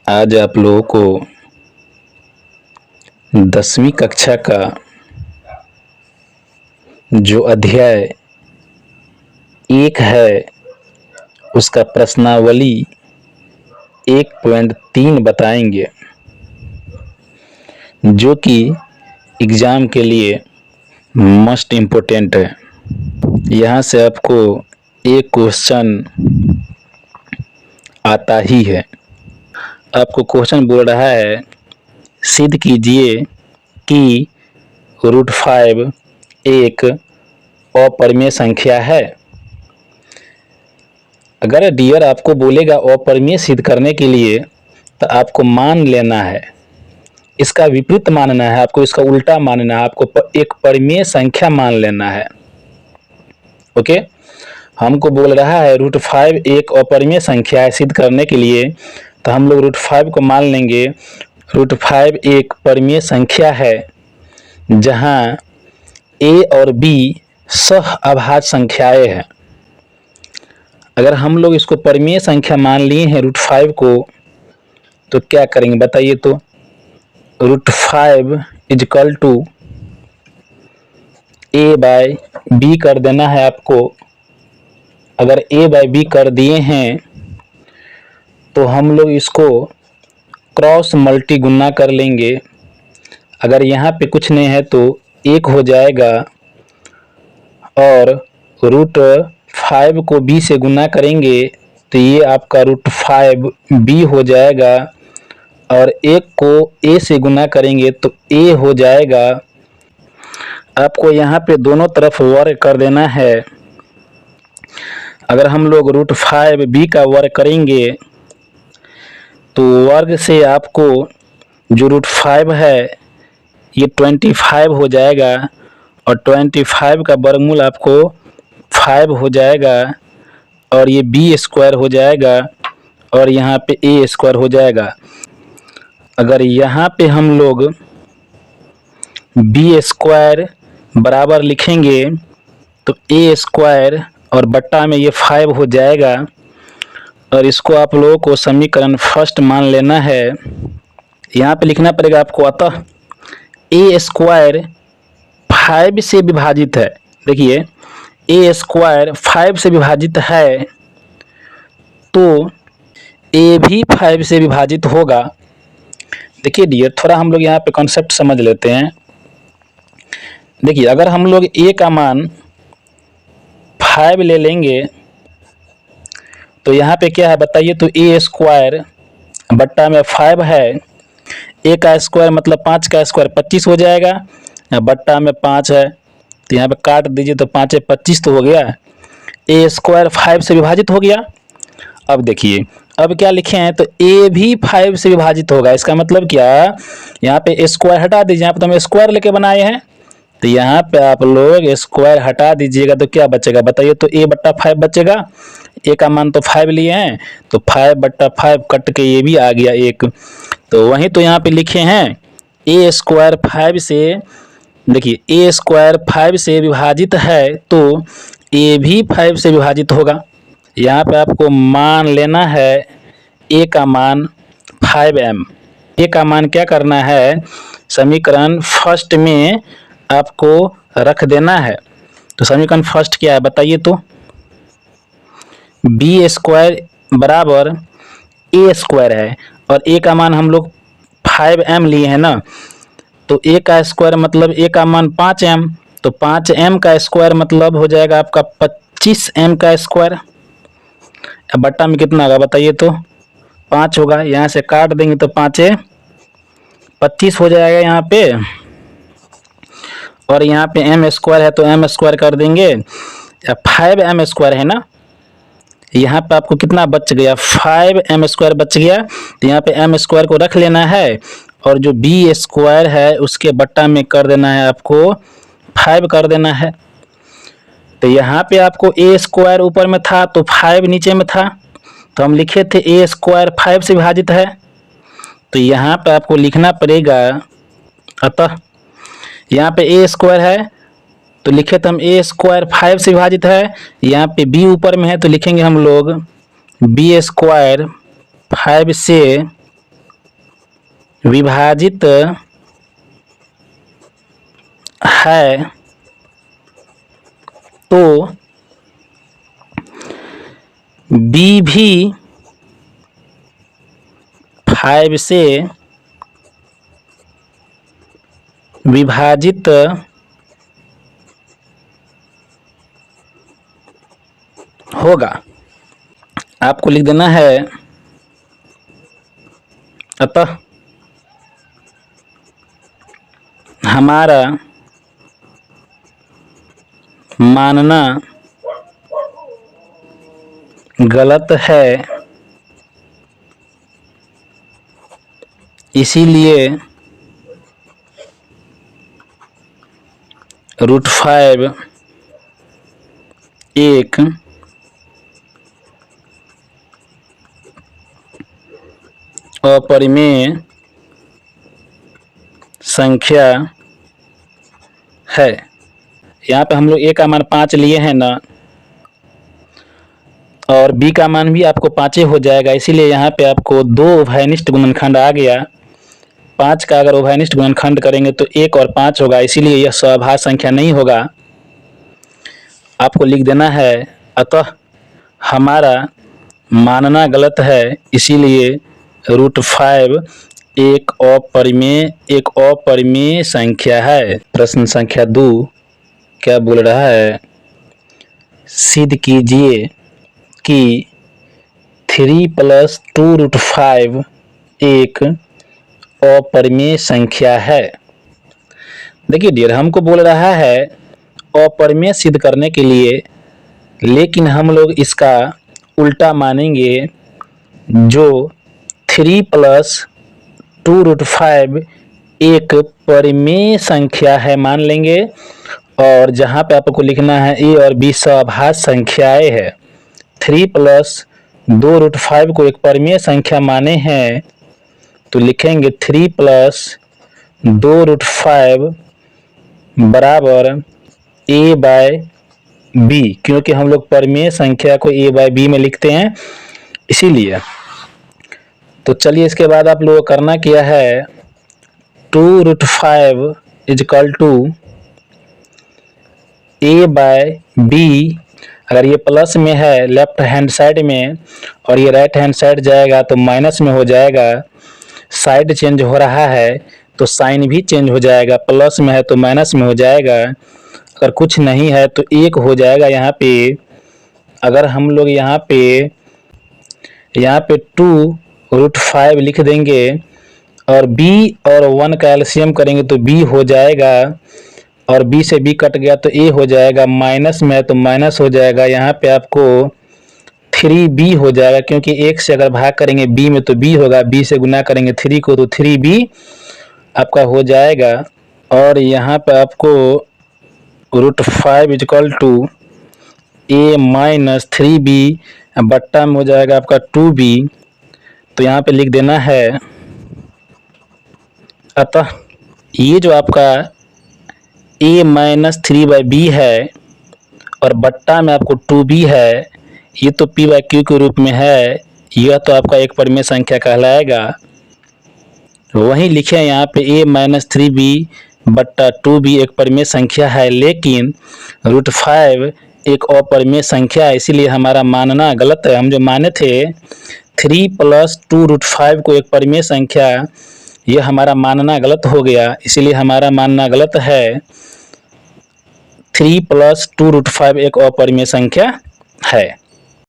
आज आप लोगों को 10वीं कक्षा का जो अध्याय 1 है उसका प्रश्नावली 1.3 बताएंगे, जो कि एग्ज़ाम के लिए मस्ट इम्पोर्टेंट है। यहाँ से आपको एक क्वेश्चन आता ही है। आपको क्वेश्चन बोल रहा है, सिद्ध कीजिए कि √5 एक अपरिमेय संख्या है। अगर डियर आपको बोलेगा अपरिमेय सिद्ध करने के लिए, तो आपको मान लेना है, इसका विपरीत मानना है, आपको इसका उल्टा मानना है, आपको एक परिमेय संख्या मान लेना है। ओके, हमको बोल रहा है √5 एक अपरिमेय संख्या है सिद्ध करने के लिए, तो हम लोग √5 को मान लेंगे। √5 एक परिमेय संख्या है जहां a और b सह अभाज्य संख्याएं हैं। अगर हम लोग इसको परिमेय संख्या मान लिए हैं √5 को, तो क्या करेंगे बताइए? तो √5 इजकल टू a/b कर देना है आपको। अगर a/b कर दिए हैं तो हम लोग इसको क्रॉस मल्टी गुना कर लेंगे। अगर यहाँ पे कुछ नहीं है तो 1 हो जाएगा, और √5 को b से गुना करेंगे तो ये आपका √5b हो जाएगा, और 1 को a से गुना करेंगे तो a हो जाएगा। आपको यहाँ पे दोनों तरफ वर्ग कर देना है। अगर हम लोग √5b का वर्ग करेंगे तो वर्ग से आपको जो √5 है ये 25 हो जाएगा, और 25 का वर्गमूल आपको 5 हो जाएगा, और ये b² हो जाएगा, और यहाँ पे a² हो जाएगा। अगर यहाँ पे हम लोग b² बराबर लिखेंगे तो a² और बट्टा में ये 5 हो जाएगा, और इसको आप लोगों को समीकरण फर्स्ट मान लेना है। यहाँ पे लिखना पड़ेगा आपको, अतः a² 5 से विभाजित है। देखिए, a² 5 से विभाजित है तो a भी 5 से विभाजित होगा। देखिए डियर, थोड़ा हम लोग यहाँ पे कॉन्सेप्ट समझ लेते हैं। देखिए, अगर हम लोग a का मान 5 ले लेंगे तो यहाँ पे क्या है बताइए? तो a² बट्टा में 5 है, a का स्क्वायर मतलब 5 का स्क्वायर 25 हो जाएगा, बट्टा में 5 है तो यहाँ पे काट दीजिए तो 5 है 25 तो हो गया। a² 5 से विभाजित हो गया। अब देखिए, अब क्या लिखे हैं? तो a भी 5 से विभाजित होगा। इसका मतलब क्या? यहाँ पे स्क्वायर हटा दीजिए, यहाँ पे तो हम स्क्वायर लेके बनाए हैं, तो यहाँ पे आप लोग स्क्वायर हटा दीजिएगा तो क्या बचेगा बताइए? तो a/5 बचेगा। a का मान तो 5 लिए हैं, तो 5/5 कट के ये भी आ गया 1। तो वहीं तो यहाँ पे लिखे हैं a² 5 से, देखिए a² 5 से विभाजित है तो a भी 5 से विभाजित होगा। यहाँ पे आपको मान लेना है a का मान 5m। a का मान क्या करना है? समीकरण फर्स्ट में आपको रख देना है। तो समीकरण फर्स्ट क्या है बताइए? तो b² बराबर a² है, और a का मान हम लोग 5m लिए हैं ना, तो a का स्क्वायर मतलब a का मान 5m, तो 5m का स्क्वायर मतलब हो जाएगा आपका 25m का स्क्वायर। बट्टा में कितना होगा बताइए? तो 5 होगा। यहाँ से काट देंगे तो 5 25 हो जाएगा यहाँ पे, और यहाँ पे m² है तो m² कर देंगे, 5m² है ना, यहाँ पे आपको कितना बच गया? 5m² बच गया। तो यहाँ पे m² को रख लेना है, और जो b² है उसके बट्टा में कर देना है, आपको 5 कर देना है। तो यहाँ पे आपको a² ऊपर में था तो 5 नीचे में था, तो हम लिखे थे a² 5 से विभाजित है, तो यहाँ पे आपको लिखना पड़ेगा, अतः यहाँ पे a² है तो लिखे तो हम a² 5 से विभाजित है, यहाँ पे b ऊपर में है तो लिखेंगे हम लोग b² 5 से विभाजित है तो b भी 5 से विभाजित होगा। आपको लिख देना है अतः हमारा मानना गलत है, इसीलिए √5 एक अपरिमेय संख्या है। यहाँ पे हम लोग a का मान 5 लिए हैं ना, और b का मान भी आपको 5 हो जाएगा, इसीलिए यहाँ पे आपको 2 उभयनिष्ठ गुणनखंड आ गया। 5 का अगर उभयनिष्ठ गुणनखंड करेंगे तो 1 और 5 होगा, इसीलिए यह सहभाज्य संख्या नहीं होगा। आपको लिख देना है अतः हमारा मानना गलत है, इसीलिए √5 एक अपरिमेय संख्या है। प्रश्न संख्या 2 क्या बोल रहा है? सिद्ध कीजिए कि 3 + 2√5 एक अपरिमेय संख्या है। देखिए डियर, हमको बोल रहा है अपरिमेय सिद्ध करने के लिए, लेकिन हम लोग इसका उल्टा मानेंगे, जो 3 + 2√5 एक परिमेय संख्या है मान लेंगे, और जहाँ पे आपको लिखना है a और b सहभाज्य संख्याएं है। 3 + 2√5 को एक परिमेय संख्या माने हैं तो लिखेंगे 3 + 2√5 बराबर a/b, क्योंकि हम लोग परिमेय संख्या को a/b में लिखते हैं इसीलिए। तो चलिए इसके बाद आप लोगों को करना क्या है, 2√5 = a/b। अगर ये प्लस में है लेफ्ट हैंड साइड में और ये राइट हैंड साइड जाएगा तो माइनस में हो जाएगा। साइड चेंज हो रहा है तो साइन भी चेंज हो जाएगा, प्लस में है तो माइनस में हो जाएगा। अगर कुछ नहीं है तो 1 हो जाएगा यहाँ पे। अगर हम लोग यहाँ पे 2√5 लिख देंगे और b और 1 का एलसीएम करेंगे तो b हो जाएगा, और b से b कट गया तो a हो जाएगा, माइनस में है तो माइनस हो जाएगा। यहाँ पे आपको 3b हो जाएगा, क्योंकि 1 से अगर भाग करेंगे b में तो b होगा, b से गुना करेंगे 3 को तो 3b आपका हो जाएगा। और यहाँ पे आपको √5 = a - 3b बट्टा में हो जाएगा आपका 2b। तो यहाँ पे लिख देना है अतः ये जो आपका a - 3/b है और बट्टा में आपको 2b है, ये तो p/q के रूप में है, यह तो आपका एक परिमेय संख्या कहलाएगा। वहीं लिखे यहाँ पे a - 3b बट्टा 2b एक परिमेय संख्या है, लेकिन √5 एक अपरिमेय संख्या है, इसीलिए हमारा मानना गलत है। हम जो माने थे 3 + 2√5 को एक परिमेय संख्या, यह हमारा मानना गलत हो गया, इसीलिए हमारा मानना गलत है। 3 + 2√5 एक अपरिमेय संख्या है।